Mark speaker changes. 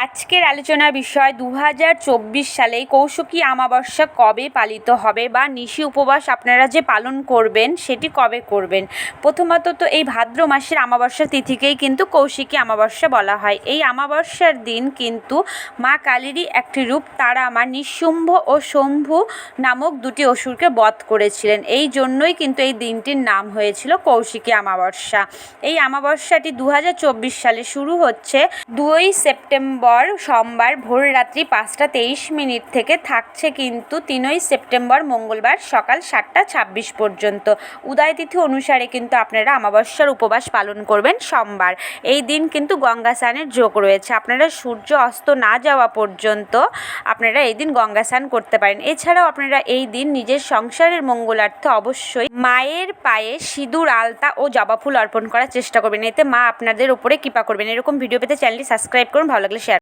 Speaker 1: আজকের আলোচনার বিষয় 2024 সালে কৌশিকী অমাবস্যা কবে পালিত হবে বা নিশি উপবাস আপনারা যে পালন করবেন সেটি কবে করবেন। প্রথমত তো এই ভাদ্র মাসের অমাবস্যা তিথিকেই কিন্তু কৌশিকী অমাবস্যা বলা হয়। এই অমাবস্যার দিন কিন্তু মা কালীরই একটি রূপ তারা মা নিঃশুম্ভ ও শম্ভু নামক দুটি অসুরকে বধ করেছিলেন। এই জন্যই কিন্তু এই দিনটির নাম হয়েছিল কৌশিকী অমাবস্যা। এই অমাবস্যাটি 2024 সালে শুরু হচ্ছে 2 সেপ্টেম্বর সোমবার ভোর রাত্রি 5:23 থেকে থাকছে কিন্তু 3 সেপ্টেম্বর মঙ্গলবার সকাল 7:26 পর্যন্ত। উদয় তিথি অনুসারে কিন্তু আপনারা অমাবস্যার উপবাস পালন করবেন সোমবার। এই দিন কিন্তু গঙ্গা স্নানের যোগ রয়েছে। আপনারা সূর্য অস্ত না যাওয়া পর্যন্ত আপনারা এই দিন গঙ্গা স্নান করতে পারেন। এছাড়াও আপনারা এই দিন নিজের সংসারের মঙ্গলার্থে অবশ্যই মায়ের পায়ে সিঁদুর, আলতা ও জবা ফুল অর্পণ করার চেষ্টা করবেন। এতে মা আপনাদের উপরে কৃপা করবেন। এরকম ভিডিও পেতে চ্যানেলটি সাবস্ক্রাইব করুন। ভালো লাগলে শেয়ার